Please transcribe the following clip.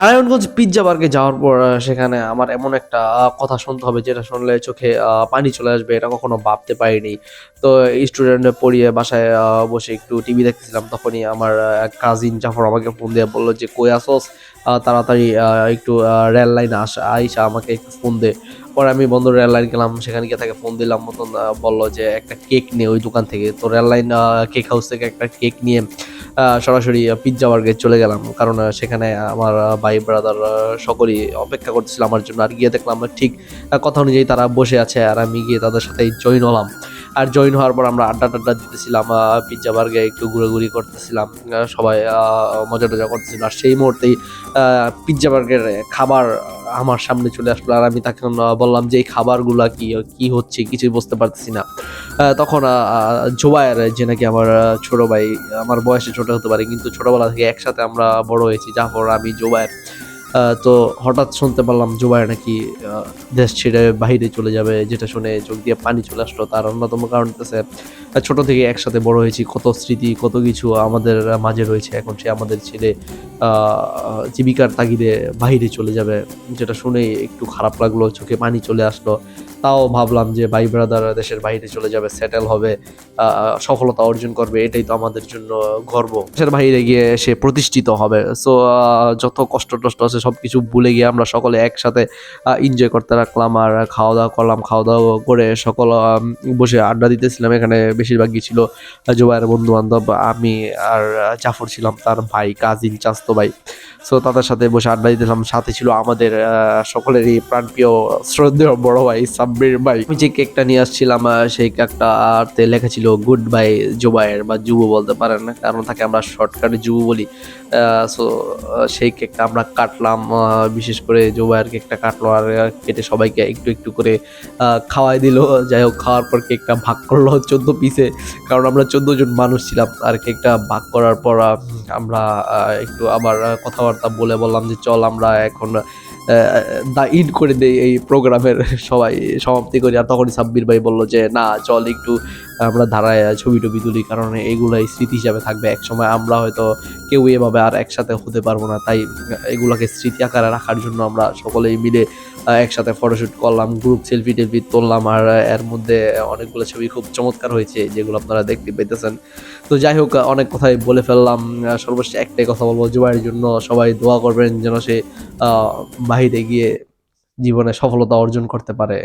Narayanganj pizza বার্গে যাওয়ার পর সেখানে আমার এমন একটা কথা শুনতে হবে যেটা শুনলে চোখে পানি চলে আসবে, এটা কখনো ভাবতে পারিনি। তো স্টুডেন্ট পড়িয়ে বাসায় বসে একটু টিভি দেখতেছিলাম, তখনই আমার এক কাজিন জাফর আমাকে ফোন দিয়ে বলল যে, "কই আসোস? তাড়াতাড়ি একটু রেল লাইনে আইসা আমাকে একটু ফোন দে।" পরে আমি বন্ধুর রেল লাইন গেলাম, সেখানে গিয়ে তাকে ফোন দিলাম মতন বলল যে একটা কেক নে ওই দোকান থেকে। তো রেল লাইন কেক হাউস থেকে একটা কেক নিয়ে সরাসরি পিজ্জা বার্গে চলে গেলাম। কারণ সেখানে আমার ভাই ব্রাদার সকলেই অপেক্ষা করতেছিল আমার জন্য। আর গিয়ে দেখলাম ঠিক কথা অনুযায়ী তারা বসে আছে, আর আমি গিয়ে তাদের সাথে জয়েন হলাম। আর জয়েন হওয়ার পর আমরা আড্ডা-টাড্ডা দিতেছিলাম, পিজ্জা বার্গে একটু ঘোরাঘুরি করতেছিলাম। সবাই মজা-টজা করতেছিল। আর সেই মুহূর্তেই আ পিজ্জা বার্গের খাবার আমার সামনে চলে আসলো। আর আমি তখন বললাম যে, "এই খাবারগুলা কি হচ্ছে? কিছুই বুঝতে পারতেছি না।" তখন জোবায়ের, যে নাকি আমার ছোট ভাই, আমার বয়সে ছোট হতে পারে কিন্তু ছোটবেলা থেকে একসাথে আমরা বড় হয়েছি, জাফর, আমি, জোবায়ের। তো হঠাৎ শুনতে পারলাম জোবায়ের নাকি আ দেশ ছেড়ে বাহিরে চলে যাবে, যেটা শুনে চোখ দিয়ে পানি চলে আসলো। তার অন্যতম কারণ হচ্ছে ছোট থেকে একসাথে বড় হয়েছি। কত স্মৃতি, কত কিছু আমাদের মাঝে রয়েছে। এখন সে আমাদের ছেড়ে আ জীবিকার তাগিদে বাহিরে চলে যাবে। যেটা শুনেই একটু খারাপ লাগলো, চোখে পানি চলে আসলো। তাও ভাবলাম যে ভাই ব্রাদার দেশের বাইরে চলে যাবে, সেটেল হবে, সফলতা অর্জন করবে। এটাই তো আমাদের জন্য গর্ব। দেশের বাইরে গিয়ে সে প্রতিষ্ঠিত হবে। সো যত কষ্ট-টষ্ট আছে সবকিছু ভুলে গিয়ে আমরা সকলে একসাথে এনজয় করতে লাগলাম আর খাওয়া-দাওয়া করলাম। খাওয়া-দাওয়া করে সকল বসে আড্ডা দিতেছিলাম। এখানে বেশিরভাগই ছিল জুবায়ের বন্ধু-বান্ধব। আমি আর জাফর ছিলাম তার ভাই, কাজিন, চাচাতো ভাই। সো তাদের সাথে বসে আড্ডা দিতেছিলাম। সাথে ছিল আমাদের সকলেরই প্রাণপ্রিয় শ্রদ্ধেয় বড় ভাই সাব্বির ভাই। আমি যে কেকটা নিয়ে আসছিলাম সেই কেকটাতে লেখা ছিল গুড বাই জুবায়ের, বা যুব বলতে পারেন। কারণ তাকে আমরা শর্টকাটে যুব বলি। সো সেই কেকটা আমরা কাটলাম। বিশেষ করে জুবায়ের কেকটা কাটলো আর কেটে সবাইকে একটু করে খাওয়াই দিল। যাই হোক, খাওয়ার পর কেকটা ভাগ করলো ১৪ পিসে। কারণ আমরা ১৪ জন মানুষ ছিলাম। আর কেকটা ভাগ করার পর আমরা একটু আবার কথাবার্তা বলে বললাম যে, "চল আমরা এখন দা ইন করে দেই এই প্রোগ্রামের, সবাই সমাপ্তি করি।" আর তখনই সাব্বির ভাই বলল যে, "না, চল একটু আমরা দাঁড়ায় ছবি-টবি তুলি। কারণ এগুলাই স্মৃতি হিসাবে থাকবে। একসময় আমরা হয়তো কেউই এভাবে আর একসাথে হতে পারবো না। তাই এগুলাকে স্মৃতি আকারে রাখার জন্য আমরা সকলেই মিলে একসাথে ফটোশুট করলাম, গ্রুপ সেলফি-টেলফি তুললাম। আর এর মধ্যে অনেকগুলো ছবি খুব চমৎকার হয়েছে, যেগুলো আপনারা দেখতে পাইতেছেন। তো যাই হোক, অনেক কথাই বলে ফেললাম। সর্বশেষ একটাই কথা বলব, জুবায়ের জন্য সবাই দোয়া করবেন যেন সে আ বাহিরে গিয়ে জীবনে সফলতা অর্জন করতে পারে।